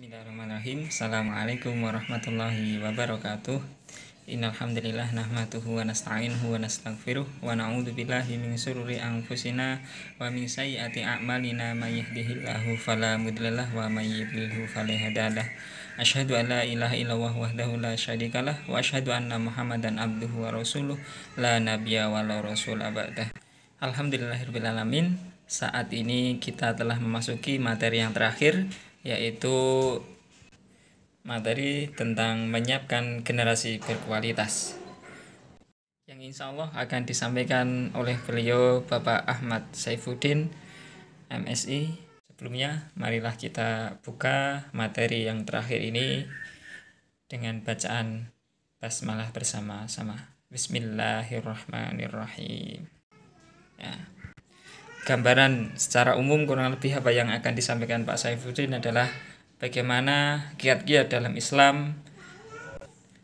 Bismillahirrahmanirrahim. Assalamualaikum warahmatullahi wabarakatuh. Innal hamdalillah nahmaduhu wa nasta'inuhu wa nastaghfiruh wa na'udzu billahi min shururi anfusina wa min sayyiati a'malina may yahdihillahu fala mudhillalah wa may yudlilhu fala hadiyalah. Asyhadu an la ilaha illallah wahdahu la syarikalah wa asyhadu anna Muhammadan abduhu wa rasuluh la nabiyya wa la rasul ba'dah. Alhamdulillahirabbil alamin. Saat ini kita telah memasuki materi yang terakhir, yaitu materi tentang menyiapkan generasi berkualitas, yang insya Allah akan disampaikan oleh beliau Bapak Ahmad Saifuddin, MSI. Sebelumnya, marilah kita buka materi yang terakhir ini dengan bacaan basmalah bersama-sama. Bismillahirrahmanirrahim. Ya. Gambaran secara umum kurang lebih apa yang akan disampaikan Pak Saifuddin adalah bagaimana kiat-kiat dalam Islam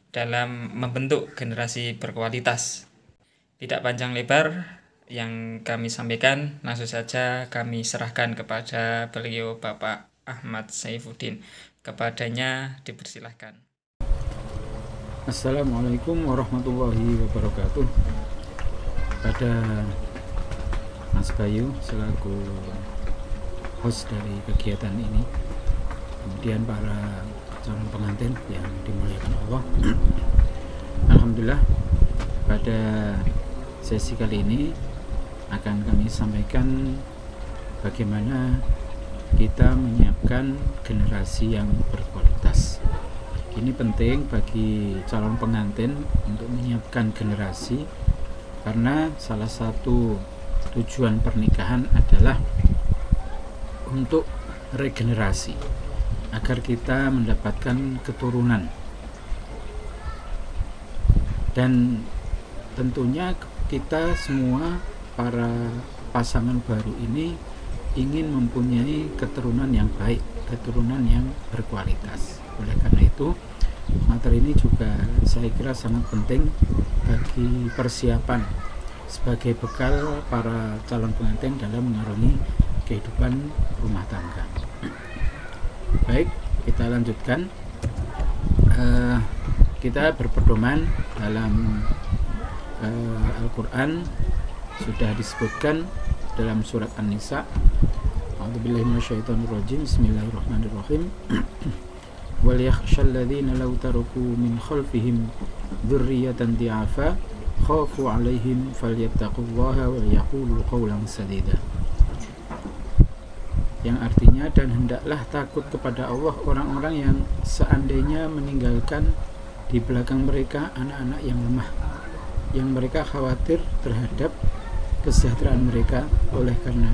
dalam membentuk generasi berkualitas. Tidak panjang lebar yang kami sampaikan, langsung saja kami serahkan kepada beliau Bapak Ahmad Saifuddin. Kepadanya dipersilahkan. Assalamualaikum warahmatullahi wabarakatuh. Pada Mas Bayu selaku host dari kegiatan ini, kemudian para calon pengantin yang dimuliakan Allah. Alhamdulillah, pada sesi kali ini akan kami sampaikan bagaimana kita menyiapkan generasi yang berkualitas. Ini penting bagi calon pengantin untuk menyiapkan generasi, karena salah satu tujuan pernikahan adalah untuk regenerasi, agar kita mendapatkan keturunan. Dan tentunya kita semua para pasangan baru ini ingin mempunyai keturunan yang baik, keturunan yang berkualitas. Oleh karena itu, materi ini juga saya kira sangat penting bagi persiapan sebagai bekal para calon pengantin dalam mengarungi kehidupan rumah tangga. Baik, kita lanjutkan. Kita berpedoman dalam Al-Quran, sudah disebutkan dalam surat An-Nisa. A'udzubillahi minasyaitonirrajim. Bismillahirrahmanirrahim. Wal yakhshal ladzina law taraku min khalfihim dzurriyyatan di'afa khafu 'alaihim falyattaqullaha wa yaqulu qawlan sadida. Yang artinya, dan hendaklah takut kepada Allah orang-orang yang seandainya meninggalkan di belakang mereka anak-anak yang lemah, yang mereka khawatir terhadap kesejahteraan mereka. Oleh karena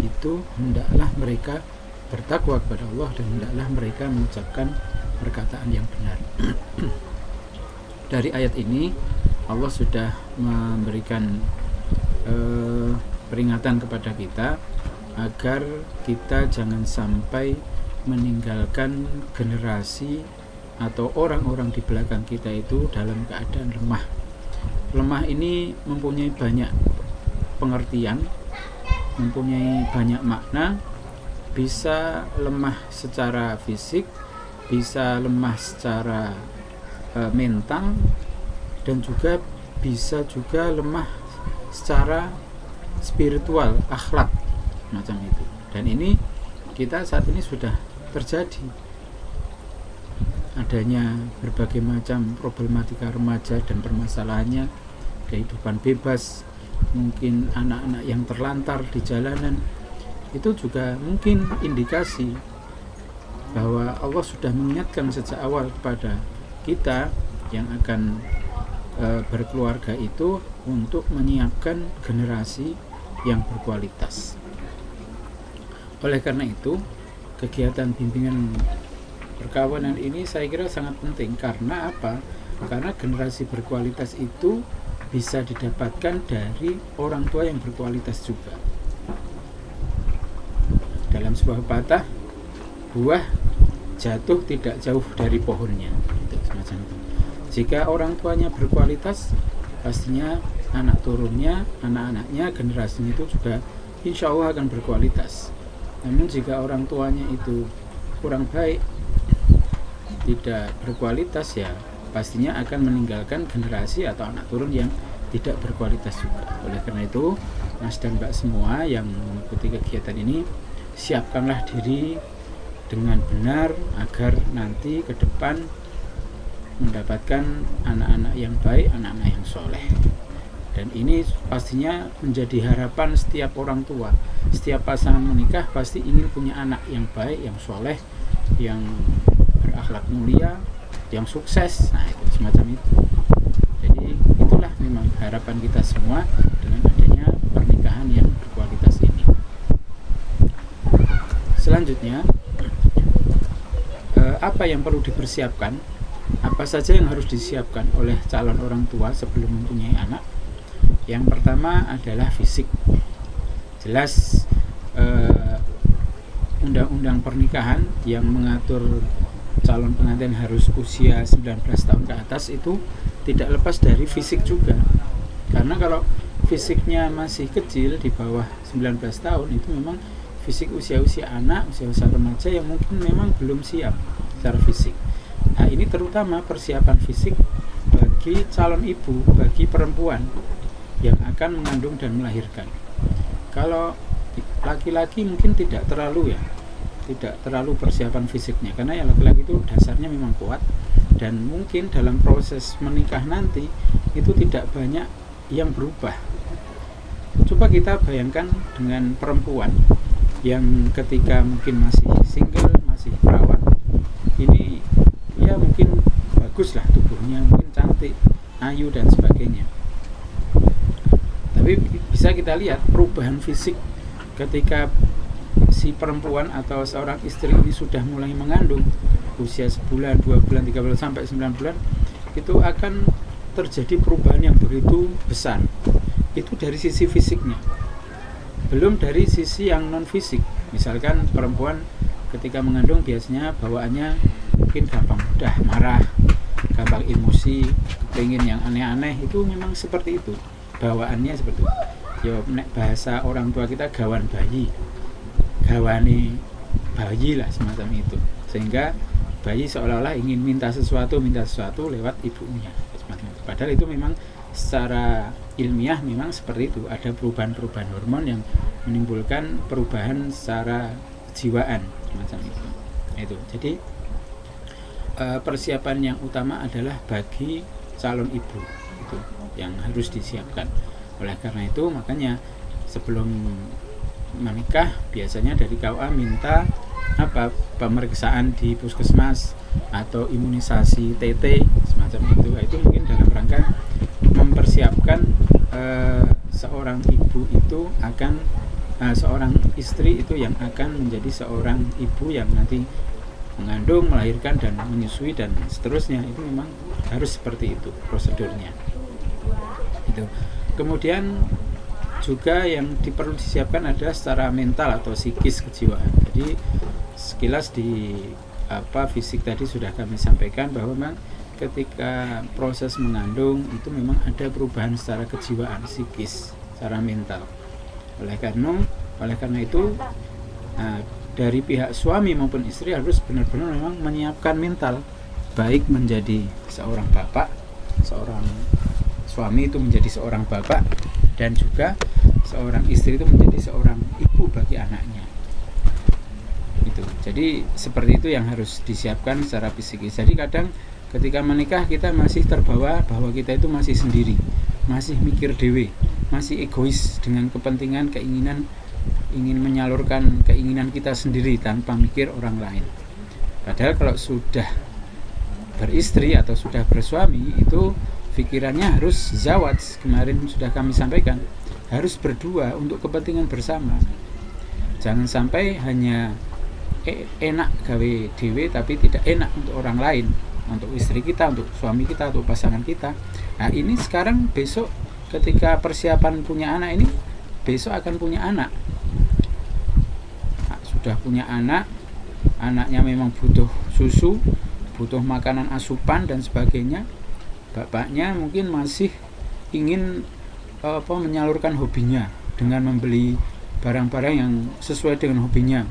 itu, hendaklah mereka bertakwa kepada Allah dan hendaklah mereka mengucapkan perkataan yang benar. Dari ayat ini Allah sudah memberikan peringatan kepada kita agar kita jangan sampai meninggalkan generasi atau orang-orang di belakang kita itu dalam keadaan lemah. Lemah ini mempunyai banyak pengertian, mempunyai banyak makna. Bisa lemah secara fisik, bisa lemah secara mental, dan juga bisa juga lemah secara spiritual, akhlak, macam itu. Dan ini kita saat ini sudah terjadi adanya berbagai macam problematika remaja dan permasalahannya, kehidupan bebas, mungkin anak-anak yang terlantar di jalanan. Itu juga mungkin indikasi bahwa Allah sudah mengingatkan sejak awal kepada kita yang akan berkeluarga itu untuk menyiapkan generasi yang berkualitas. Oleh karena itu, kegiatan bimbingan perkawinan ini saya kira sangat penting. Karena apa? Karena generasi berkualitas itu bisa didapatkan dari orang tua yang berkualitas juga. Dalam sebuah pepatah, buah jatuh tidak jauh dari pohonnya, itu semacam itu. Jika orang tuanya berkualitas, pastinya anak turunnya, anak-anaknya, generasinya itu juga insya Allah akan berkualitas. Namun jika orang tuanya itu kurang baik, tidak berkualitas, ya pastinya akan meninggalkan generasi atau anak turun yang tidak berkualitas juga. Oleh karena itu, Mas dan Mbak semua yang mengikuti kegiatan ini, siapkanlah diri dengan benar agar nanti ke depan mendapatkan anak-anak yang baik, anak-anak yang soleh. Dan ini pastinya menjadi harapan setiap orang tua. Setiap pasangan menikah pasti ingin punya anak yang baik, yang soleh, yang berakhlak mulia, yang sukses. Nah, itu semacam itu. Jadi itulah memang harapan kita semua dengan adanya pernikahan yang berkualitas ini. Selanjutnya, apa yang perlu dipersiapkan? Apa saja yang harus disiapkan oleh calon orang tua sebelum mempunyai anak? Yang pertama adalah fisik. Jelas undang-undang pernikahan yang mengatur calon pengantin harus usia 19 tahun ke atas itu tidak lepas dari fisik juga. Karena kalau fisiknya masih kecil di bawah 19 tahun itu memang fisik usia-usia anak, usia-usia remaja yang mungkin memang belum siap secara fisik. Nah, ini terutama persiapan fisik bagi calon ibu, bagi perempuan yang akan mengandung dan melahirkan. Kalau laki-laki mungkin tidak terlalu persiapan fisiknya, karena yang laki-laki itu dasarnya memang kuat, dan mungkin dalam proses menikah nanti itu tidak banyak yang berubah. Coba kita bayangkan dengan perempuan yang ketika mungkin masih single, masih perawan, ini ya mungkin baguslah tubuhnya, mungkin cantik, ayu dan sebagainya. Tapi bisa kita lihat perubahan fisik ketika si perempuan atau seorang istri ini sudah mulai mengandung, usia sebulan, 2 bulan, 3 bulan, sampai 9 bulan, itu akan terjadi perubahan yang begitu besar. Itu dari sisi fisiknya, belum dari sisi yang non fisik. Misalkan perempuan ketika mengandung biasanya bawaannya mungkin gampang mudah marah, gampang emosi, kepingin yang aneh-aneh, itu memang seperti itu bawaannya, seperti itu. Ya nek bahasa orang tua kita gawan bayi, gawani bayi lah, semacam itu. Sehingga bayi seolah-olah ingin minta sesuatu lewat ibunya, semacam itu. Padahal itu memang secara ilmiah memang seperti itu. Ada perubahan-perubahan hormon yang menimbulkan perubahan secara kejiwaan, semacam itu. Itu. Jadi persiapan yang utama adalah bagi calon ibu, itu yang harus disiapkan. Oleh karena itu, makanya sebelum menikah biasanya dari KUA minta pemeriksaan di puskesmas atau imunisasi TT, semacam itu. Itu mungkin dalam rangka mempersiapkan seorang ibu itu akan seorang istri itu yang akan menjadi seorang ibu yang nanti mengandung, melahirkan dan menyusui dan seterusnya. Itu memang harus seperti itu prosedurnya. Itu. Kemudian juga yang perlu disiapkan adalah secara mental atau psikis, kejiwaan. Jadi sekilas di fisik tadi sudah kami sampaikan bahwa memang ketika proses mengandung itu memang ada perubahan secara kejiwaan, psikis, secara mental. Oleh karena itu dari pihak suami maupun istri harus benar-benar memang menyiapkan mental, baik menjadi seorang bapak, seorang suami itu menjadi seorang bapak, dan juga seorang istri itu menjadi seorang ibu bagi anaknya. Itu. Jadi seperti itu yang harus disiapkan secara psikis. Jadi kadang ketika menikah kita masih terbawa bahwa kita itu masih sendiri, masih mikir dewe, masih egois dengan kepentingan, keinginan, ingin menyalurkan keinginan kita sendiri tanpa mikir orang lain. Padahal kalau sudah beristri atau sudah bersuami itu pikirannya harus zawat. Kemarin sudah kami sampaikan, harus berdua untuk kepentingan bersama. Jangan sampai hanya enak gawe dewe tapi tidak enak untuk orang lain, untuk istri kita, untuk suami kita, untuk pasangan kita. Nah ini sekarang besok ketika persiapan punya anak ini, besok akan punya anak. Nah, sudah punya anak, anaknya memang butuh susu, butuh makanan asupan dan sebagainya. Bapaknya mungkin masih ingin menyalurkan hobinya dengan membeli barang-barang yang sesuai dengan hobinya.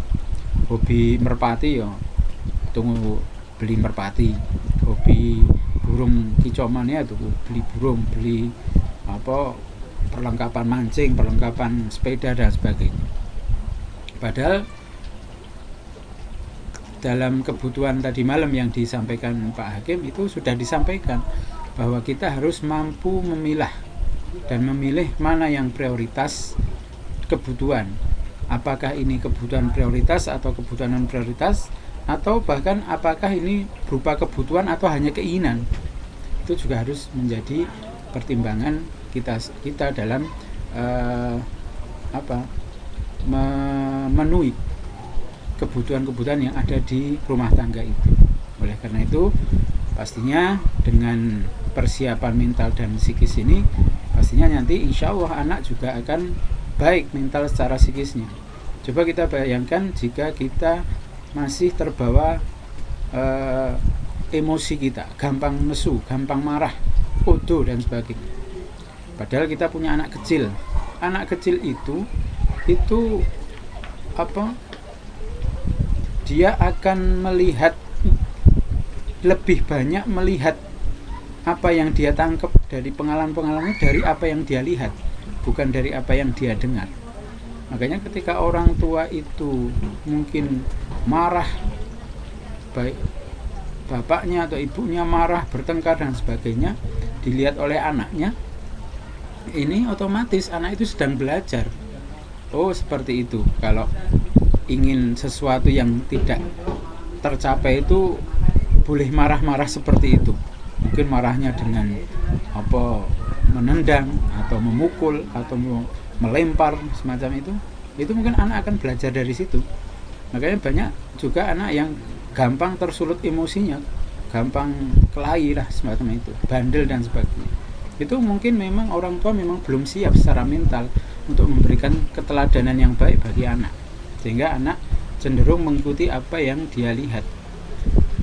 Hobi merpati ya tunggu beli merpati, hobi burung kicauan ya tuh, beli burung, beli apa perlengkapan mancing, perlengkapan sepeda dan sebagainya. Padahal dalam kebutuhan tadi malam yang disampaikan Pak Hakim itu sudah disampaikan bahwa kita harus mampu memilah dan memilih mana yang prioritas kebutuhan. Apakah ini kebutuhan prioritas atau kebutuhan non prioritas, atau bahkan apakah ini berupa kebutuhan atau hanya keinginan. Itu juga harus menjadi pertimbangan kita dalam memenuhi kebutuhan-kebutuhan yang ada di rumah tangga itu. Oleh karena itu, pastinya dengan persiapan mental dan psikis ini, pastinya nanti insya Allah anak juga akan baik mental secara psikisnya. Coba kita bayangkan jika kita masih terbawa emosi kita, gampang nesu, gampang marah, bodoh dan sebagainya. Padahal kita punya anak kecil. Anak kecil itu dia akan melihat lebih banyak melihat apa yang dia tangkap dari pengalaman-pengalamannya, dari apa yang dia lihat, bukan dari apa yang dia dengar. Makanya ketika orang tua itu mungkin marah, baik bapaknya atau ibunya marah, bertengkar dan sebagainya, dilihat oleh anaknya, ini otomatis anak itu sedang belajar. Oh, seperti itu. Kalau ingin sesuatu yang tidak tercapai itu boleh marah-marah seperti itu. Mungkin marahnya dengan menendang atau memukul atau melempar semacam itu. Itu mungkin anak akan belajar dari situ. Makanya banyak juga anak yang gampang tersulut emosinya, gampang kelahi lah semacam itu, bandel dan sebagainya. Itu mungkin memang orang tua memang belum siap secara mental untuk memberikan keteladanan yang baik bagi anak, sehingga anak cenderung mengikuti apa yang dia lihat.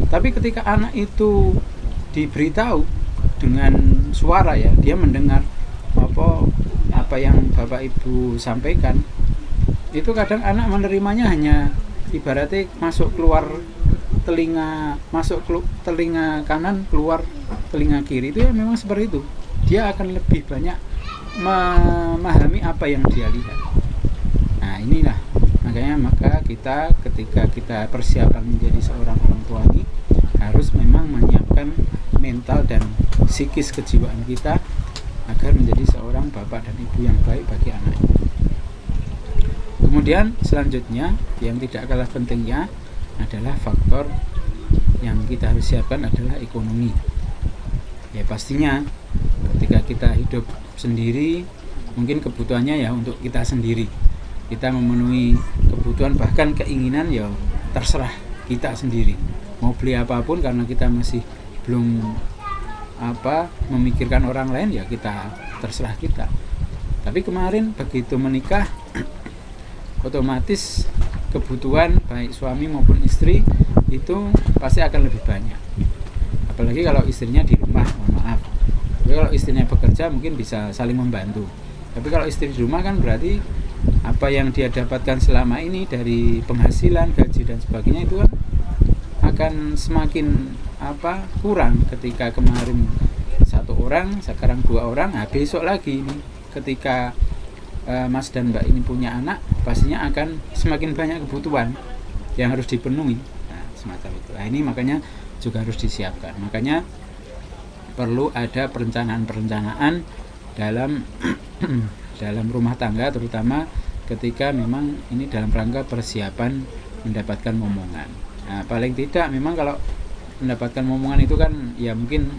Tapi ketika anak itu diberitahu dengan suara, ya, dia mendengar apa yang bapak ibu sampaikan, itu kadang anak menerimanya hanya ibaratnya masuk keluar telinga, telinga kanan, keluar telinga kiri. Itu ya memang seperti itu. Dia akan lebih banyak memahami apa yang dia lihat. Nah, inilah maka kita ketika kita persiapan menjadi seorang orang tua ini harus memang menyiapkan mental dan psikis kejiwaan kita agar menjadi seorang bapak dan ibu yang baik bagi anak. Kemudian selanjutnya yang tidak kalah pentingnya adalah faktor yang kita harus siapkan adalah ekonomi. Ya, pastinya ketika kita hidup sendiri, mungkin kebutuhannya ya untuk kita sendiri. Kita memenuhi kebutuhan, bahkan keinginan ya terserah kita sendiri. Mau beli apapun karena kita masih belum memikirkan orang lain, ya kita terserah kita. Tapi kemarin begitu menikah, otomatis kebutuhan baik suami maupun istri itu pasti akan lebih banyak. Apalagi kalau istrinya di rumah, mohon maaf. Tapi kalau istrinya bekerja mungkin bisa saling membantu. Tapi kalau istri di rumah kan berarti apa yang dia dapatkan selama ini dari penghasilan, gaji dan sebagainya itu kan akan semakin kurang. Ketika kemarin 1 orang, sekarang 2 orang, nah besok lagi ini ketika Mas dan Mbak ini punya anak, pastinya akan semakin banyak kebutuhan yang harus dipenuhi. Nah, semacam itu. Nah, ini makanya juga harus disiapkan. Makanya perlu ada perencanaan-perencanaan dalam dalam rumah tangga, terutama ketika memang ini dalam rangka persiapan mendapatkan momongan. Nah, paling tidak memang kalau mendapatkan momongan itu kan ya mungkin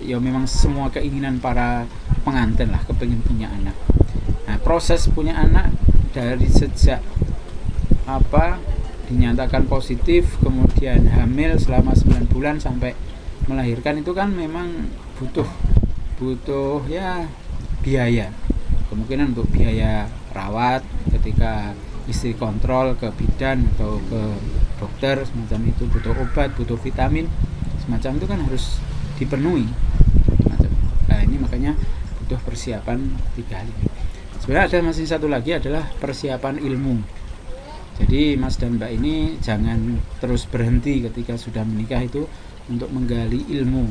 ya memang semua keinginan para pengantin lah, kepingin punya anak. Nah, proses punya anak dari sejak dinyatakan positif, kemudian hamil selama 9 bulan sampai melahirkan itu kan memang butuh ya biaya. Kemungkinan untuk biaya rawat ketika istri kontrol ke bidan atau ke dokter semacam itu, butuh obat, butuh vitamin semacam itu kan harus dipenuhi. Nah, ini makanya butuh persiapan 3 hal ini. Sebenarnya ada masih satu lagi adalah persiapan ilmu. Jadi Mas dan Mbak ini jangan terus berhenti ketika sudah menikah itu untuk menggali ilmu.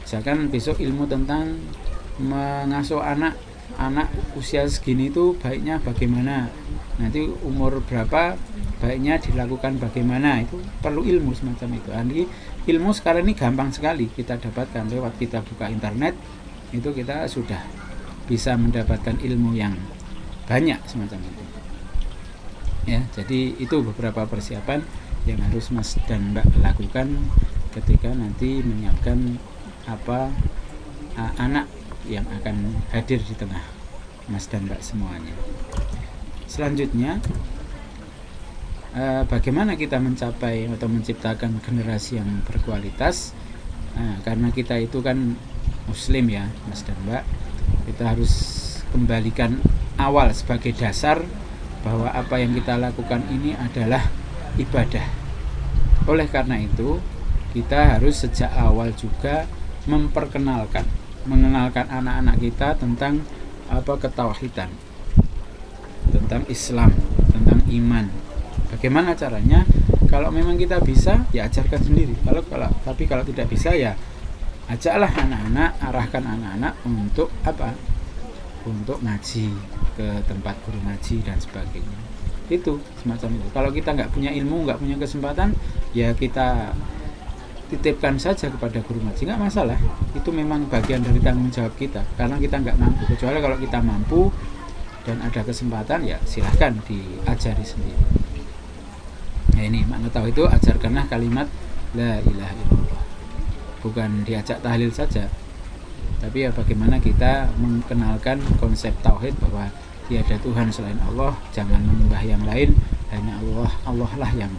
Misalkan besok ilmu tentang mengasuh anak usia segini itu baiknya bagaimana, nanti umur berapa baiknya dilakukan bagaimana, itu perlu ilmu semacam itu. Jadi ilmu sekarang ini gampang sekali kita dapatkan lewat kita buka internet, itu kita sudah bisa mendapatkan ilmu yang banyak semacam itu. Ya, jadi itu beberapa persiapan yang harus Mas dan Mbak lakukan ketika nanti menyiapkan anak yang akan hadir di tengah Mas dan Mbak semuanya. Selanjutnya, bagaimana kita mencapai atau menciptakan generasi yang berkualitas? Karena kita itu kan Muslim ya, Mas dan Mbak, kita harus kembalikan awal sebagai dasar bahwa apa yang kita lakukan ini adalah ibadah. Oleh karena itu, kita harus sejak awal juga mengenalkan anak-anak kita tentang ketauhidan, tentang Islam, tentang iman. Bagaimana caranya? Kalau memang kita bisa, ya ajarkan sendiri. Tapi kalau tidak bisa, ya ajaklah anak-anak, arahkan anak-anak untuk untuk ngaji ke tempat guru ngaji dan sebagainya. Itu semacam itu. Kalau kita nggak punya ilmu, nggak punya kesempatan, ya kita titipkan saja kepada guru ngaji, nggak masalah. Itu memang bagian dari tanggung jawab kita, karena kita nggak mampu. Kecuali kalau kita mampu dan ada kesempatan, ya silahkan diajari sendiri. Nah ini makna tahu itu, ajarkanlah kalimat la ilaha illallah. Bukan diajak tahlil saja, tapi ya bagaimana kita mengenalkan konsep tauhid bahwa tiada Tuhan selain Allah, jangan menyembah yang lain, hanya Allah lah yang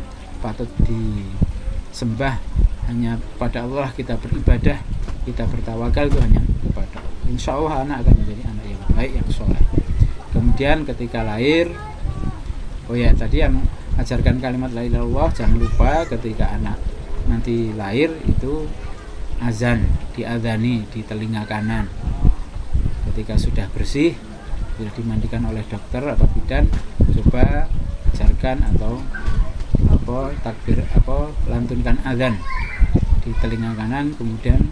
patut disembah, hanya pada Allah kita beribadah, kita bertawakal itu hanya kepada Allah. Insya Allah anak akan menjadi anak yang baik, yang soleh. Kemudian ketika lahir, tadi yang ajarkan kalimat la ilaha illallah, jangan lupa ketika anak nanti lahir itu azan, diadzani di telinga kanan. Ketika sudah bersih, sudah dimandikan oleh dokter atau bidan, coba ajarkan atau takbir lantunkan azan di telinga kanan, kemudian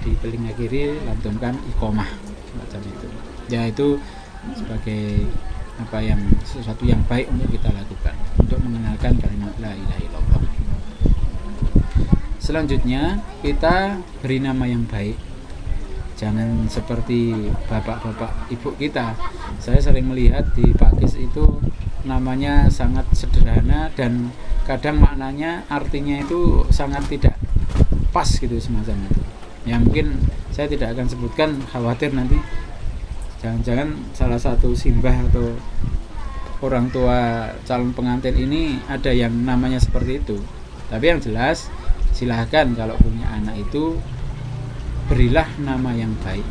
di telinga kiri lantunkan iqomah semacam itu. Ya itu sebagai sesuatu yang baik untuk kita lakukan untuk mengenalkan kalimat la ilaha illallah. Selanjutnya kita beri nama yang baik. Jangan seperti bapak-bapak ibu kita. Saya sering melihat di Pakis itu namanya sangat sederhana dan kadang maknanya, artinya itu sangat tidak pas gitu semacam itu. Ya mungkin saya tidak akan sebutkan, khawatir nanti jangan-jangan salah satu simbah atau orang tua calon pengantin ini ada yang namanya seperti itu. Tapi yang jelas, silahkan kalau punya anak itu berilah nama yang baik,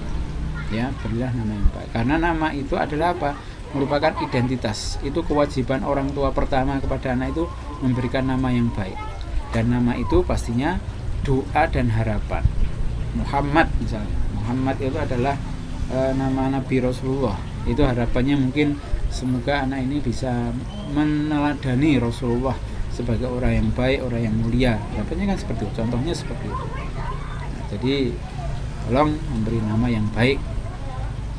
ya berilah nama yang baik, karena nama itu adalah merupakan identitas. Itu kewajiban orang tua pertama kepada anak itu memberikan nama yang baik, dan nama itu pastinya doa dan harapan. Muhammad misalnya, Muhammad itu adalah nama Nabi Rasulullah, itu harapannya mungkin semoga anak ini bisa meneladani Rasulullah sebagai orang yang baik, orang yang mulia. Harapannya kan seperti itu, contohnya seperti itu. Nah, jadi tolong memberi nama yang baik.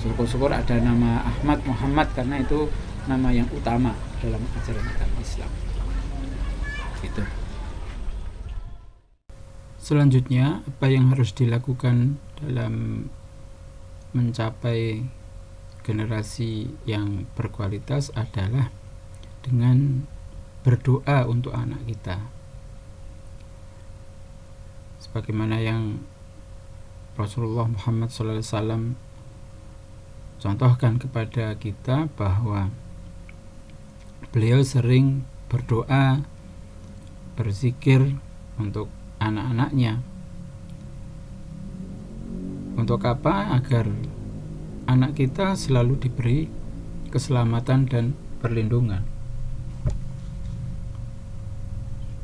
Syukur-syukur ada nama Ahmad, Muhammad, karena itu nama yang utama dalam ajaran agama Islam. Gitu. Selanjutnya, apa yang harus dilakukan dalam mencapai generasi yang berkualitas adalah dengan berdoa untuk anak kita. Sebagaimana yang Rasulullah Muhammad SAW contohkan kepada kita, bahwa beliau sering berdoa, berzikir untuk anak-anaknya. Untuk apa? Agar anak kita selalu diberi keselamatan dan perlindungan.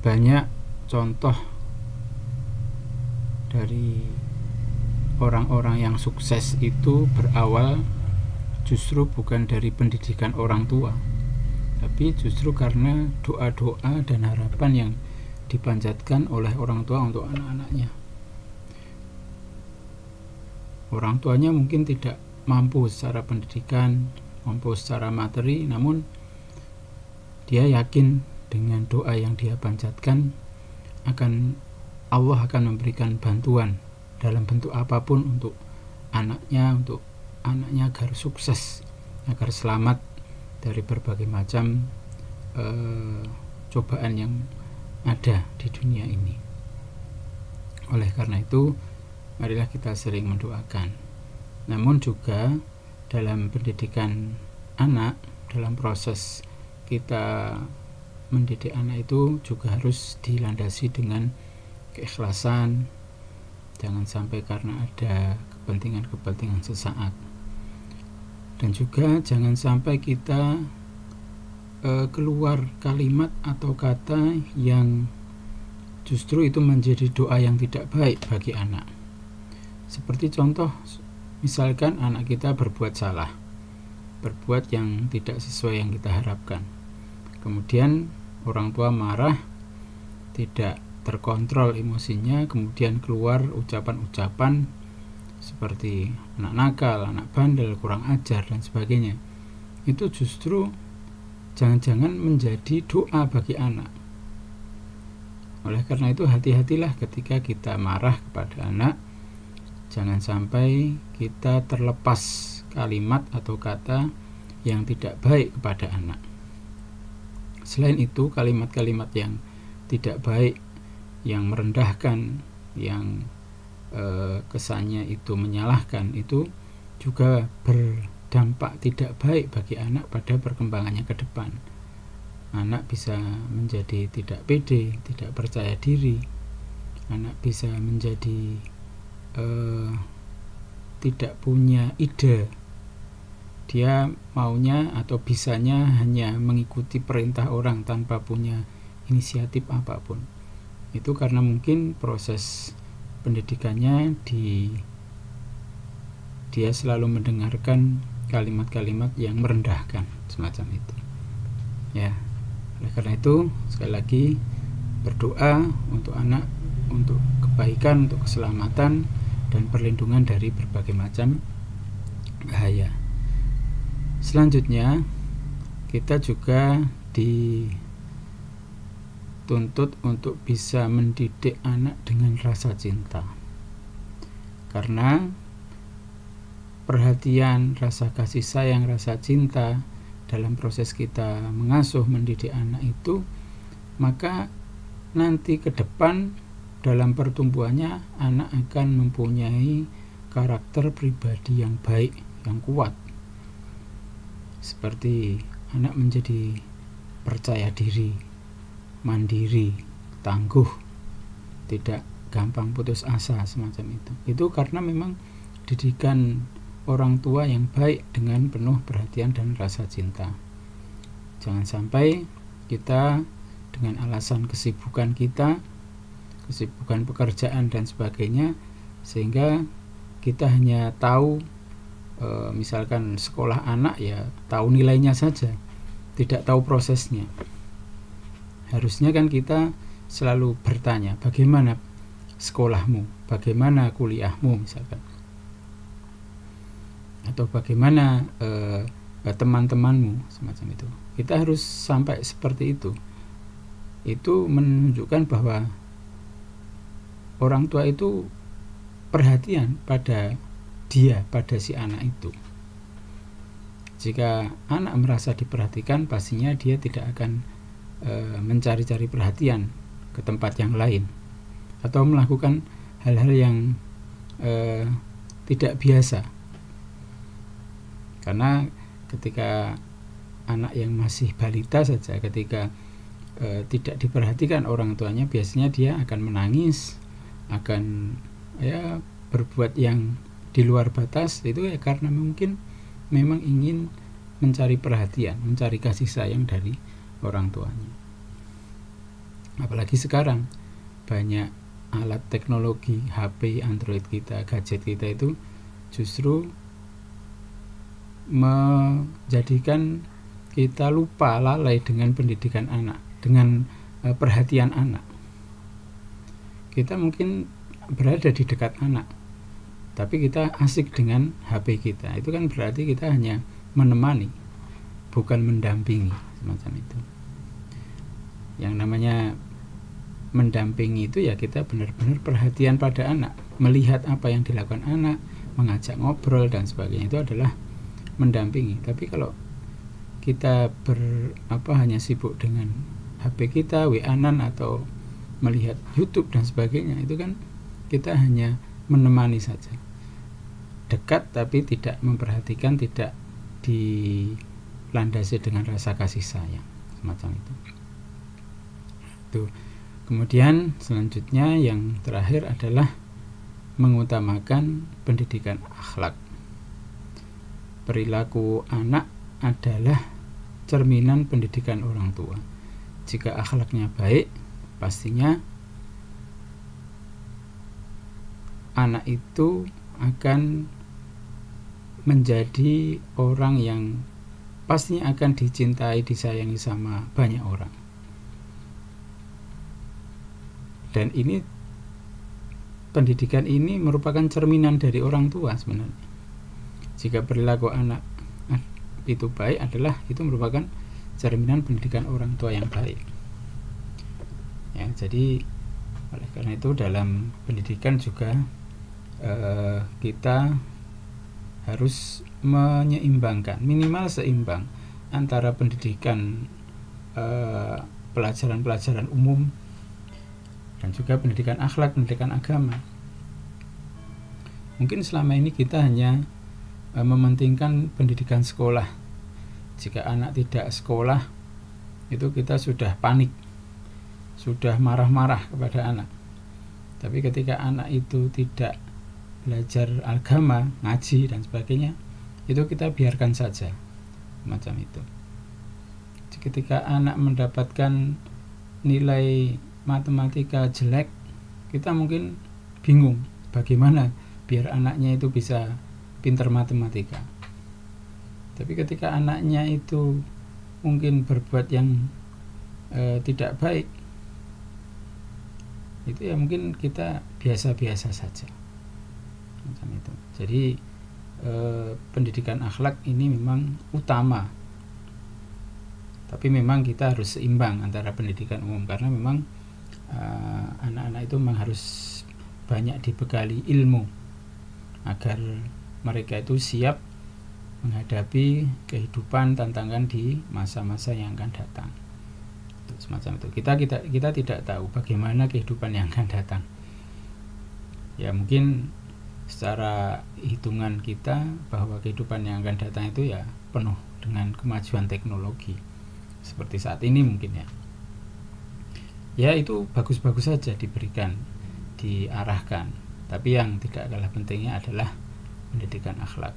Banyak contoh dari orang-orang yang sukses itu berawal justru bukan dari pendidikan orang tua, tapi justru karena doa-doa dan harapan yang dipanjatkan oleh orang tua untuk anak-anaknya. Orang tuanya mungkin tidak mampu secara pendidikan, mampu secara materi, namun dia yakin dengan doa yang dia panjatkan Allah akan memberikan bantuan dalam bentuk apapun untuk anaknya agar sukses, agar selamat dari berbagai macam cobaan yang ada di dunia ini. Oleh karena itu, marilah kita sering mendoakan. Namun juga dalam pendidikan anak, dalam proses kita mendidik anak itu juga harus dilandasi dengan keikhlasan. Jangan sampai karena ada kepentingan sesaat. Dan juga jangan sampai kita keluar kalimat atau kata yang justru itu menjadi doa yang tidak baik bagi anak. Seperti contoh, misalkan anak kita berbuat salah, berbuat yang tidak sesuai yang kita harapkan. Kemudian orang tua marah, tidak terkontrol emosinya, kemudian keluar ucapan-ucapan seperti anak nakal, anak bandel, kurang ajar, dan sebagainya. Itu justru jangan-jangan menjadi doa bagi anak. Oleh karena itu, hati-hatilah ketika kita marah kepada anak. Jangan sampai kita terlepas kalimat atau kata yang tidak baik kepada anak. Selain itu, kalimat-kalimat yang tidak baik, yang merendahkan, yang kesannya itu menyalahkan, itu juga berdampak tidak baik bagi anak pada perkembangannya ke depan. Anak bisa menjadi tidak pede, tidak percaya diri. Anak bisa menjadi tidak punya ide. Dia maunya atau bisanya hanya mengikuti perintah orang tanpa punya inisiatif apapun. Itu karena mungkin proses pendidikannya dia selalu mendengarkan kalimat-kalimat yang merendahkan semacam itu. Ya, oleh karena itu sekali lagi berdoa untuk anak, untuk kebaikan, untuk keselamatan dan perlindungan dari berbagai macam bahaya. Selanjutnya kita juga dituntut untuk bisa mendidik anak dengan rasa cinta, karena perhatian, rasa kasih sayang, rasa cinta dalam proses kita mengasuh mendidik anak itu, maka nanti ke depan dalam pertumbuhannya anak akan mempunyai karakter pribadi yang baik, yang kuat. Seperti anak menjadi percaya diri, mandiri, tangguh, tidak gampang putus asa, semacam itu. Itu karena memang didikan orang tua yang baik dengan penuh perhatian dan rasa cinta. Jangan sampai kita dengan alasan kesibukan kita, kesibukan pekerjaan dan sebagainya, sehingga kita hanya tahu misalkan sekolah anak, ya tahu nilainya saja, tidak tahu prosesnya. Harusnya kan kita selalu bertanya, bagaimana sekolahmu, bagaimana kuliahmu misalkan, atau bagaimana teman-temanmu, semacam itu. Kita harus sampai seperti itu. Itu menunjukkan bahwa orang tua itu perhatian pada dia, pada si anak itu. Jika anak merasa diperhatikan, pastinya dia tidak akan mencari-cari perhatian ke tempat yang lain atau melakukan hal-hal yang tidak biasa. Karena ketika anak yang masih balita saja, ketika tidak diperhatikan orang tuanya, biasanya dia akan menangis, akan berbuat yang di luar batas, itu ya karena mungkin memang ingin mencari perhatian, mencari kasih sayang dari orang tuanya. Apalagi sekarang banyak alat teknologi, HP, Android kita, gadget kita itu justru menjadikan kita lupa, lalai dengan pendidikan anak, dengan perhatian anak. Kita mungkin berada di dekat anak, tapi kita asik dengan HP kita. Itu kan berarti kita hanya menemani, bukan mendampingi, semacam itu. Yang namanya mendampingi itu ya kita benar-benar perhatian pada anak, melihat apa yang dilakukan anak, mengajak ngobrol dan sebagainya, itu adalah mendampingi. Tapi kalau kita hanya sibuk dengan HP kita, WA-an atau melihat YouTube dan sebagainya, itu kan kita hanya menemani saja, dekat tapi tidak memperhatikan, tidak dilandasi dengan rasa kasih sayang, semacam itu. Kemudian selanjutnya yang terakhir adalah mengutamakan pendidikan akhlak. Perilaku anak adalah cerminan pendidikan orang tua. Jika akhlaknya baik, pastinya anak itu akan menjadi orang yang pastinya akan dicintai, disayangi sama banyak orang. Dan ini, pendidikan ini merupakan cerminan dari orang tua sebenarnya. Jika perilaku anak itu baik, itu merupakan cerminan pendidikan orang tua yang baik. Ya, jadi oleh karena itu dalam pendidikan juga kita harus menyeimbangkan, minimal seimbang antara pendidikan pelajaran-pelajaran umum dan juga pendidikan akhlak, pendidikan agama. Mungkin selama ini kita hanya mementingkan pendidikan sekolah. Jika anak tidak sekolah, itu kita sudah panik, sudah marah-marah kepada anak. Tapi ketika anak itu tidak belajar agama, ngaji dan sebagainya, itu kita biarkan saja, macam itu. Ketika anak mendapatkan nilai matematika jelek, kita mungkin bingung bagaimana biar anaknya itu bisa pintar matematika. Tapi ketika anaknya itu mungkin berbuat yang tidak baik, itu ya mungkin kita biasa-biasa saja, macam itu. Jadi pendidikan akhlak ini memang utama, tapi memang kita harus seimbang antara pendidikan umum, karena memang anak-anak itu memang harus banyak dibekali ilmu agar mereka itu siap menghadapi kehidupan, tantangan di masa-masa yang akan datang. Semacam itu. Kita tidak tahu bagaimana kehidupan yang akan datang. Ya mungkin secara hitungan kita bahwa kehidupan yang akan datang itu ya penuh dengan kemajuan teknologi seperti saat ini mungkin ya. Ya itu bagus-bagus saja diberikan, diarahkan. Tapi yang tidak kalah pentingnya adalah pendidikan akhlak.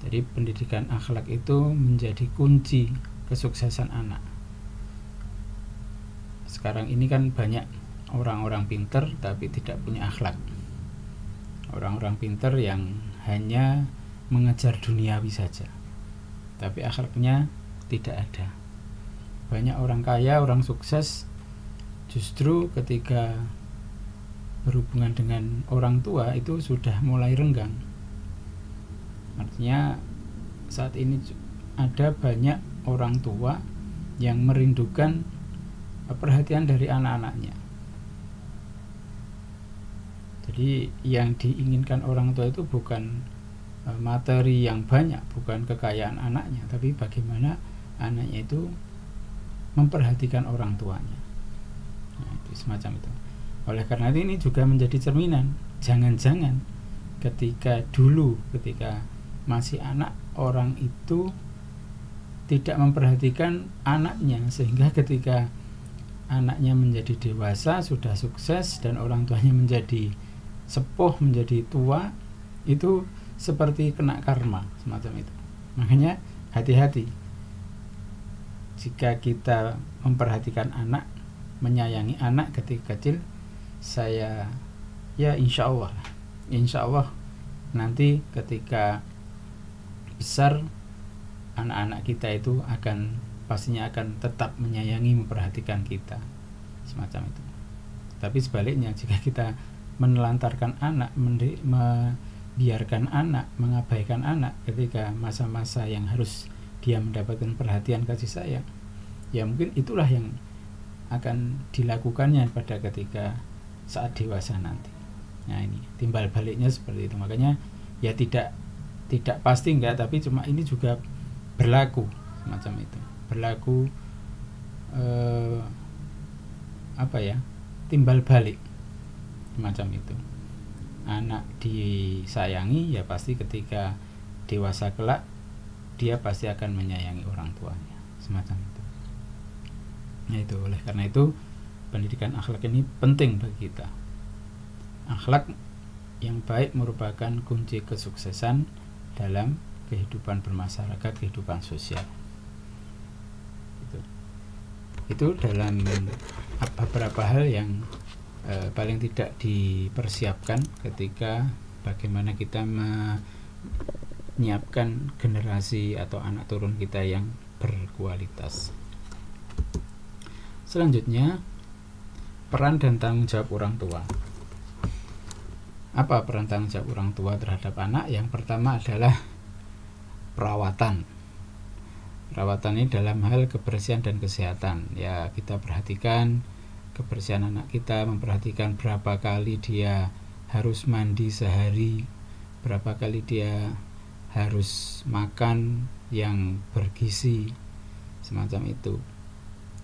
Jadi pendidikan akhlak itu menjadi kunci kesuksesan anak. Sekarang ini kan banyak orang-orang pintar tapi tidak punya akhlak. Orang-orang pintar yang hanya mengejar duniawi saja, tapi akhlaknya tidak ada. Banyak orang kaya, orang sukses, justru ketika berhubungan dengan orang tua itu sudah mulai renggang. Artinya saat ini ada banyak orang tua yang merindukan perhatian dari anak-anaknya. Jadi yang diinginkan orang tua itu bukan materi yang banyak, bukan kekayaan anaknya, tapi bagaimana anaknya itu memperhatikan orang tuanya. Nah, itu semacam itu. Oleh karena ini juga menjadi cerminan. Jangan-jangan ketika masih anak, orang itu tidak memperhatikan anaknya, sehingga ketika anaknya menjadi dewasa, sudah sukses, dan orang tuanya menjadi sepuh, menjadi tua, itu seperti kena karma, semacam itu. Makanya hati-hati jika kita memperhatikan anak, menyayangi anak ketika kecil. Saya ya insya Allah nanti ketika besar anak-anak kita itu pastinya akan tetap menyayangi, memperhatikan kita, semacam itu. Tapi sebaliknya, jika kita menelantarkan anak, membiarkan anak, mengabaikan anak ketika masa-masa yang harus dia mendapatkan perhatian, kasih sayang, ya mungkin itulah yang akan dilakukannya pada ketika saat dewasa nanti. Nah, ini timbal baliknya seperti itu. Makanya ya tidak pasti enggak, tapi cuma ini juga berlaku macam itu. Berlaku timbal balik macam itu. Anak disayangi ya pasti ketika dewasa kelak dia pasti akan menyayangi orang tuanya, semacam itu. Nah, itu oleh karena itu pendidikan akhlak ini penting bagi kita. Akhlak yang baik merupakan kunci kesuksesan dalam kehidupan bermasyarakat, kehidupan sosial. Itu dalam beberapa hal yang paling tidak dipersiapkan ketika bagaimana kita menyiapkan generasi atau anak turun kita yang berkualitas. Selanjutnya, peran dan tanggung jawab orang tua. Apa peran tanggung jawab orang tua terhadap anak? Yang pertama adalah perawatan. Perawatan ini dalam hal kebersihan dan kesehatan. Ya, kita perhatikan kebersihan anak kita, memperhatikan berapa kali dia harus mandi sehari, berapa kali dia harus makan yang bergizi, semacam itu.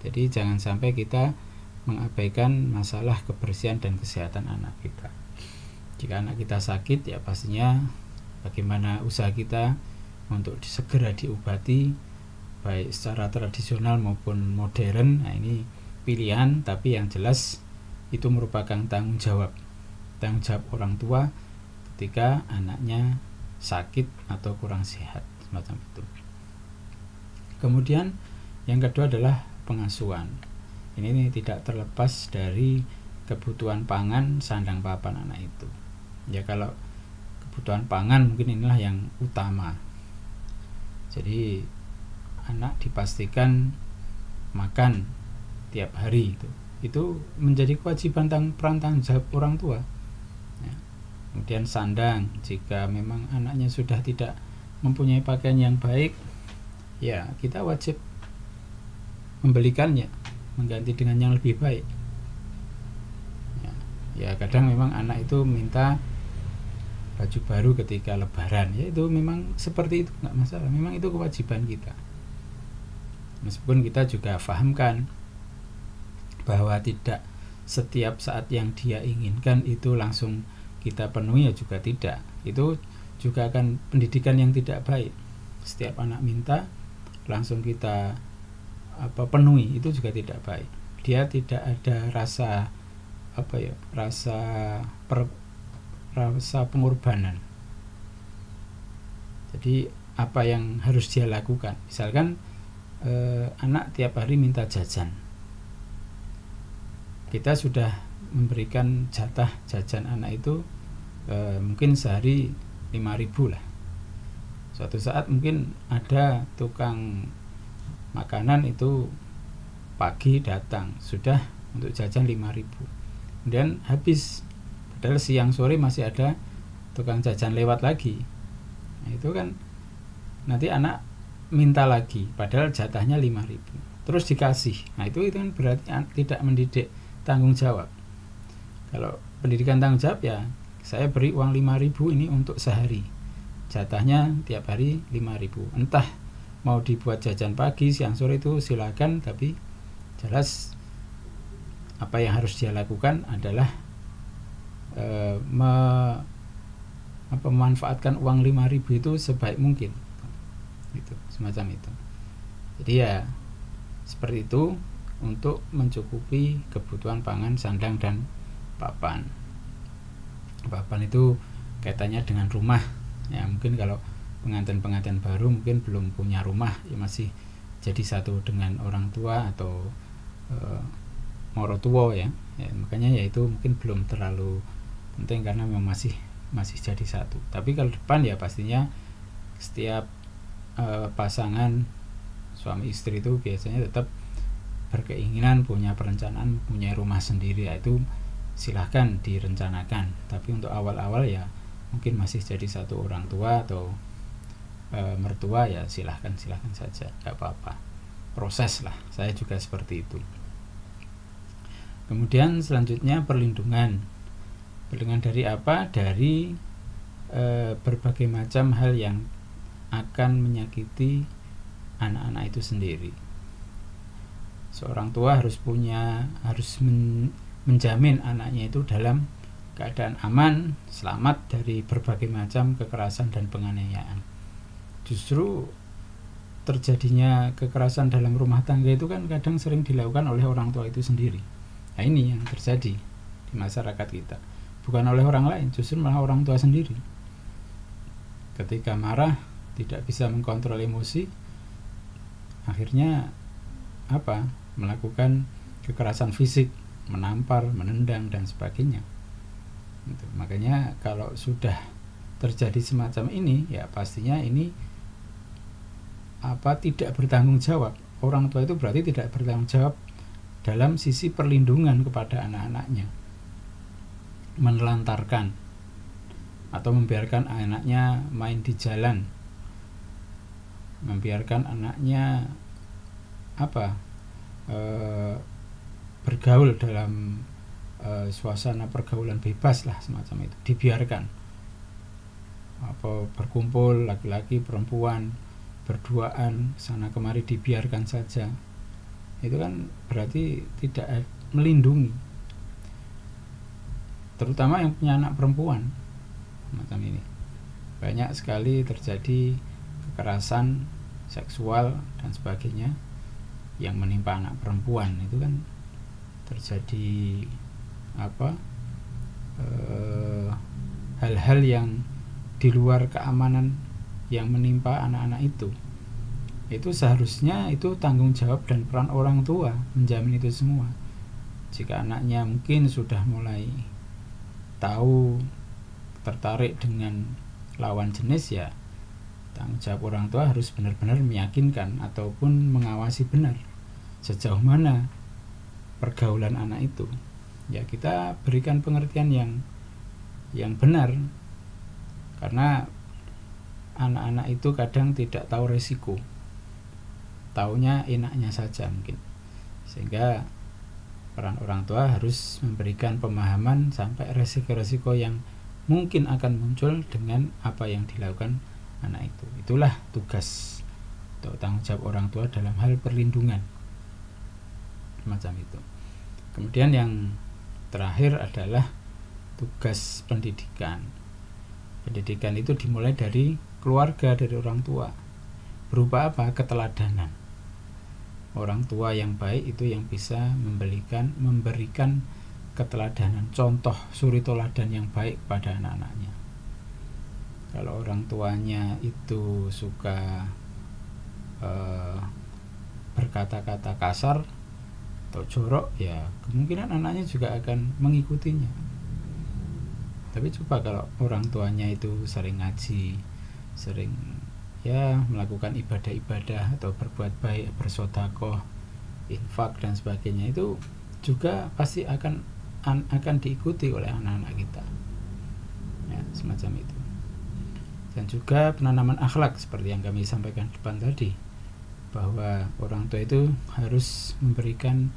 Jadi jangan sampai kita mengabaikan masalah kebersihan dan kesehatan anak kita. Jika anak kita sakit, ya pastinya bagaimana usaha kita untuk segera diobati, baik secara tradisional maupun modern. Nah, ini pilihan, tapi yang jelas itu merupakan tanggung jawab orang tua ketika anaknya sakit atau kurang sehat, semacam itu. Kemudian yang kedua adalah pengasuhan. Ini tidak terlepas dari kebutuhan pangan, sandang papan anak itu. Ya, kalau kebutuhan pangan mungkin inilah yang utama. Jadi anak dipastikan makan tiap hari, itu menjadi kewajiban peran tanggung jawab orang tua. Ya. Kemudian sandang, jika memang anaknya sudah tidak mempunyai pakaian yang baik, ya kita wajib membelikannya, mengganti dengan yang lebih baik. Ya kadang memang anak itu minta baju baru ketika lebaran, ya itu memang seperti itu, nggak masalah, memang itu kewajiban kita. Meskipun kita juga fahamkan bahwa tidak setiap saat yang dia inginkan itu langsung kita penuhi, ya juga tidak. Itu juga akan pendidikan yang tidak baik. Setiap anak minta langsung kita penuhi, itu juga tidak baik. Dia tidak ada rasa rasa pengorbanan. Jadi apa yang harus dia lakukan? Misalkan anak tiap hari minta jajan, kita sudah memberikan jatah jajan anak itu mungkin sehari 5.000 lah. Suatu saat mungkin ada tukang makanan itu pagi datang sudah untuk jajan 5.000, kemudian habis, padahal siang sore masih ada tukang jajan lewat lagi. Nah, itu kan nanti anak minta lagi padahal jatahnya 5.000, terus dikasih. Nah, itu kan berarti tidak mendidik tanggung jawab. Kalau pendidikan tanggung jawab, ya saya beri uang 5.000 ini untuk sehari, jatahnya tiap hari 5.000. Entah mau dibuat jajan pagi, siang, sore itu silakan, tapi jelas apa yang harus dia lakukan adalah memanfaatkan uang 5.000 itu sebaik mungkin, gitu, semacam itu. Jadi ya seperti itu untuk mencukupi kebutuhan pangan, sandang, dan papan. Papan itu kaitannya dengan rumah. Ya mungkin kalau pengantin baru mungkin belum punya rumah, ya masih jadi satu dengan orang tua atau morotuo, ya makanya ya itu mungkin belum terlalu penting karena memang masih jadi satu. Tapi kalau depan ya pastinya setiap pasangan suami istri itu biasanya tetap berkeinginan punya perencanaan, punya rumah sendiri, yaitu silahkan direncanakan. Tapi untuk awal-awal ya mungkin masih jadi satu orang tua atau mertua, ya silahkan saja, gak apa-apa, proses lah. Saya juga seperti itu. Kemudian selanjutnya perlindungan dari apa? Dari berbagai macam hal yang akan menyakiti anak-anak itu sendiri. Seorang tua harus menjamin anaknya itu dalam keadaan aman, selamat dari berbagai macam kekerasan dan penganiayaan. Justru terjadinya kekerasan dalam rumah tangga itu kan kadang sering dilakukan oleh orang tua itu sendiri. Nah, ini yang terjadi di masyarakat kita, bukan oleh orang lain, justru malah orang tua sendiri. Ketika marah, tidak bisa mengontrol emosi, akhirnya melakukan kekerasan fisik, menampar, menendang dan sebagainya. Makanya kalau sudah terjadi semacam ini, ya pastinya ini tidak bertanggung jawab. Orang tua itu berarti tidak bertanggung jawab dalam sisi perlindungan kepada anak-anaknya, menelantarkan atau membiarkan anaknya main di jalan, membiarkan anaknya bergaul dalam suasana pergaulan bebas lah, semacam itu dibiarkan, berkumpul laki-laki perempuan berduaan sana kemari dibiarkan saja. Itu kan berarti tidak melindungi, terutama yang punya anak perempuan. Macam ini banyak sekali terjadi kekerasan seksual dan sebagainya yang menimpa anak perempuan. Itu kan terjadi hal-hal yang di luar keamanan yang menimpa anak-anak itu seharusnya itu tanggung jawab dan peran orang tua menjamin itu semua. Jika anaknya mungkin sudah mulai tahu tertarik dengan lawan jenis, ya tanggung jawab orang tua harus benar-benar meyakinkan ataupun mengawasi benar sejauh mana pergaulan anak itu. Ya kita berikan pengertian yang benar, karena anak-anak itu kadang tidak tahu resiko, taunya enaknya saja mungkin, sehingga peran orang tua harus memberikan pemahaman sampai resiko-resiko yang mungkin akan muncul dengan apa yang dilakukan anak itu. Itulah tugas atau tanggung jawab orang tua dalam hal perlindungan macam itu. Kemudian yang terakhir adalah tugas pendidikan. Pendidikan itu dimulai dari keluarga, dari orang tua. Berupa apa? Keteladanan. Orang tua yang baik itu yang bisa memberikan keteladanan, contoh suri toladan yang baik pada anak-anaknya. Kalau orang tuanya itu suka berkata-kata kasar atau jorok, ya kemungkinan anaknya juga akan mengikutinya. Tapi coba kalau orang tuanya itu sering ngaji, sering melakukan ibadah-ibadah atau berbuat baik, bersedekah, infak dan sebagainya, itu juga pasti akan diikuti oleh anak-anak kita. Ya, semacam itu. Dan juga penanaman akhlak seperti yang kami sampaikan di depan tadi, bahwa orang tua itu harus memberikan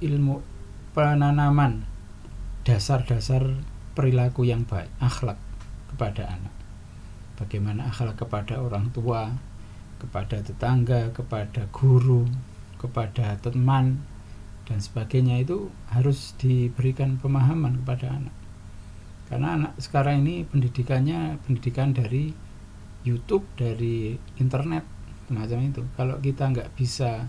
ilmu penanaman dasar-dasar perilaku yang baik, akhlak kepada anak. Bagaimana akhlak kepada orang tua, kepada tetangga, kepada guru, kepada teman dan sebagainya, itu harus diberikan pemahaman kepada anak. Karena anak sekarang ini pendidikan dari YouTube, dari internet, semacam itu. Kalau kita nggak bisa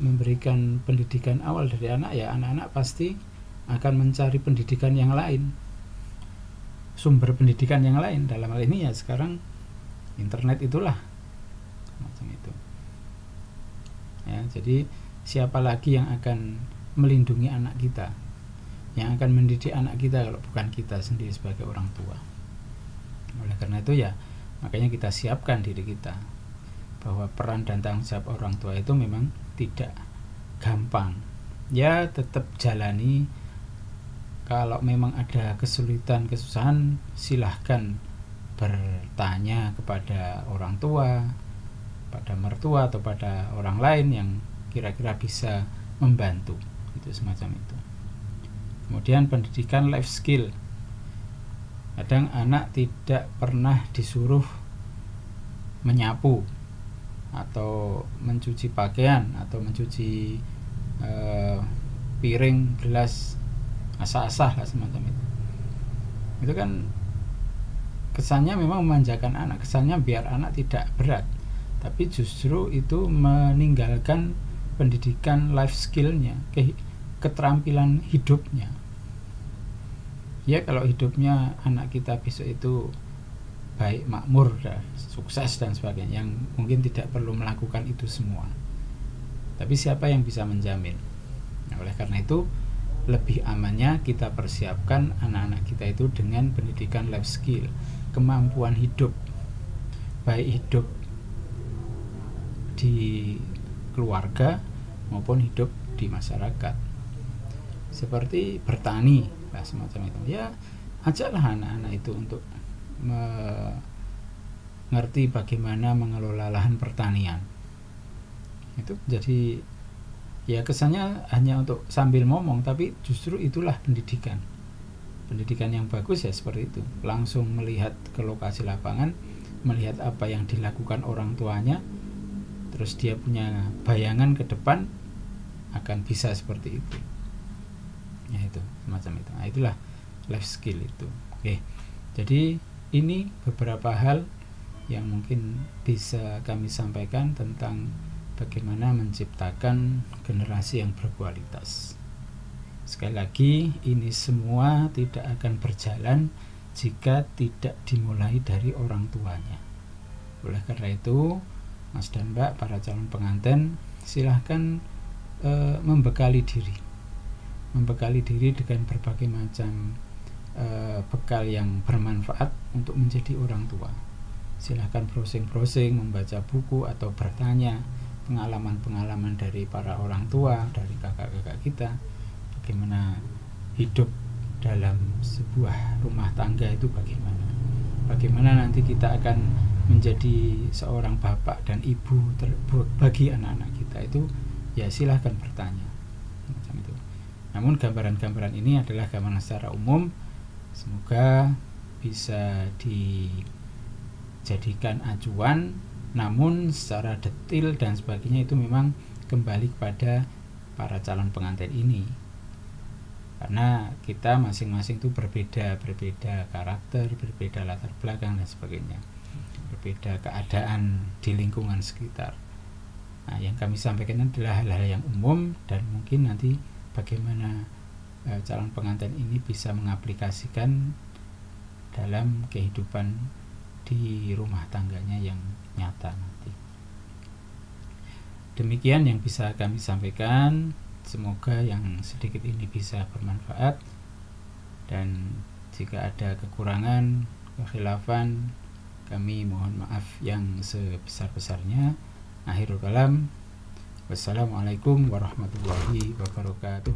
memberikan pendidikan awal dari anak, ya anak-anak pasti akan mencari pendidikan yang lain, sumber pendidikan yang lain. Dalam hal ini ya sekarang internet itulah, macam itu. Ya, jadi siapa lagi yang akan melindungi anak kita, yang akan mendidik anak kita kalau bukan kita sendiri sebagai orang tua. Oleh karena itu ya Makanya kita siapkan diri kita bahwa peran dan tanggung jawab orang tua itu memang tidak gampang. Ya tetap jalani. Kalau memang ada kesulitan, kesusahan, silahkan bertanya kepada orang tua, pada mertua atau pada orang lain yang kira-kira bisa membantu. Itu semacam itu. Kemudian pendidikan life skill. Kadang anak tidak pernah disuruh menyapu atau mencuci pakaian atau mencuci piring, gelas, asah-asah lah semacam itu. Itu kan kesannya memang memanjakan anak, kesannya biar anak tidak berat, tapi justru itu meninggalkan pendidikan life skillnya, keterampilan hidupnya. Ya kalau hidupnya anak kita besok itu baik, makmur, sukses dan sebagainya, yang mungkin tidak perlu melakukan itu semua, tapi siapa yang bisa menjamin? Nah, oleh karena itu lebih amannya kita persiapkan anak-anak kita itu dengan pendidikan life skill, kemampuan hidup, baik hidup di keluarga maupun hidup di masyarakat, seperti bertani lah semacam itu. Ya ajaklah anak-anak itu untuk mengerti bagaimana mengelola lahan pertanian. Itu jadi ya kesannya hanya untuk sambil ngomong, tapi justru itulah pendidikan yang bagus ya seperti itu. Langsung melihat ke lokasi lapangan, melihat apa yang dilakukan orang tuanya, terus dia punya bayangan ke depan akan bisa seperti itu. Ya itu semacam itu. Nah, itulah life skill itu. Oke. Jadi ini beberapa hal yang mungkin bisa kami sampaikan tentang bagaimana menciptakan generasi yang berkualitas. Sekali lagi, ini semua tidak akan berjalan jika tidak dimulai dari orang tuanya. Oleh karena itu, Mas dan Mbak, para calon pengantin, silahkan membekali diri dengan berbagai macam bekal yang bermanfaat untuk menjadi orang tua. Silahkan browsing-browsing, membaca buku atau bertanya pengalaman-pengalaman dari para orang tua, dari kakak-kakak kita, bagaimana hidup dalam sebuah rumah tangga itu bagaimana nanti kita akan menjadi seorang bapak dan ibu bagi anak-anak kita itu. Ya silahkan bertanya macam itu. Namun gambaran-gambaran ini adalah gambaran secara umum, semoga bisa dijadikan acuan, namun secara detail dan sebagainya itu memang kembali kepada para calon pengantin ini, karena kita masing-masing itu berbeda karakter, berbeda latar belakang dan sebagainya, berbeda keadaan di lingkungan sekitar. Nah, yang kami sampaikan adalah hal-hal yang umum, dan mungkin nanti bagaimana calon pengantin ini bisa mengaplikasikan dalam kehidupan di rumah tangganya yang nyata nanti. Demikian yang bisa kami sampaikan. Semoga yang sedikit ini bisa bermanfaat, dan jika ada kekurangan, kekhilafan, kami mohon maaf yang sebesar-besarnya. Akhirul kalam, wassalamualaikum warahmatullahi wabarakatuh.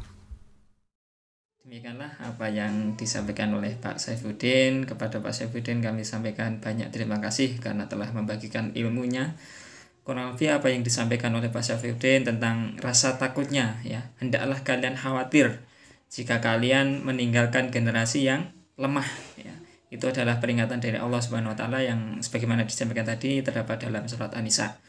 Demikianlah apa yang disampaikan oleh Pak Saifuddin. Kepada Pak Saifuddin kami sampaikan banyak terima kasih karena telah membagikan ilmunya. Kurang lebih apa yang disampaikan oleh Pak Saifuddin tentang rasa takutnya, ya, hendaklah kalian khawatir jika kalian meninggalkan generasi yang lemah, ya. Itu adalah peringatan dari Allah Subhanahu wa taala yang sebagaimana disampaikan tadi terdapat dalam surat An-Nisa.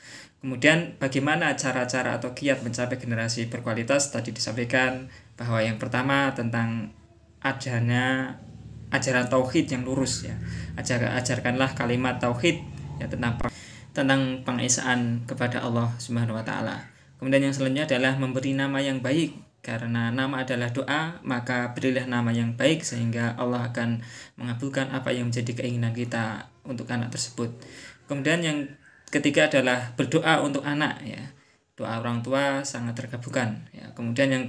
Kemudian bagaimana cara-cara atau kiat mencapai generasi berkualitas, tadi disampaikan bahwa yang pertama tentang adanya ajaran tauhid yang lurus, ya. Ajarkanlah kalimat tauhid, ya, tentang pengesaan kepada Allah Subhanahu wa taala. Kemudian yang selanjutnya adalah memberi nama yang baik, karena nama adalah doa, maka berilah nama yang baik sehingga Allah akan mengabulkan apa yang menjadi keinginan kita untuk anak tersebut. Kemudian yang ketiga adalah berdoa untuk anak, ya. Doa orang tua sangat terkabulkan, ya. Kemudian yang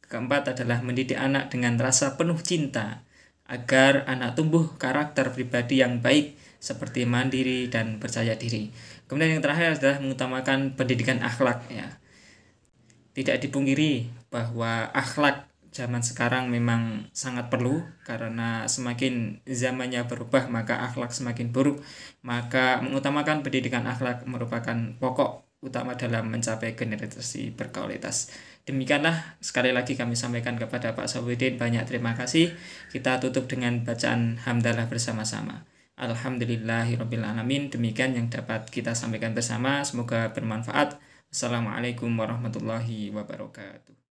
keempat adalah mendidik anak dengan rasa penuh cinta agar anak tumbuh karakter pribadi yang baik seperti mandiri dan percaya diri. Kemudian yang terakhir adalah mengutamakan pendidikan akhlak ya. Tidak dipungkiri bahwa akhlak zaman sekarang memang sangat perlu, karena semakin zamannya berubah maka akhlak semakin buruk. Maka mengutamakan pendidikan akhlak merupakan pokok utama dalam mencapai generasi berkualitas. Demikianlah sekali lagi kami sampaikan kepada Pak Sofieddin, banyak terima kasih. Kita tutup dengan bacaan hamdalah bersama-sama. Alhamdulillahirrabbilalamin. Demikian yang dapat kita sampaikan bersama, semoga bermanfaat. Assalamualaikum warahmatullahi wabarakatuh.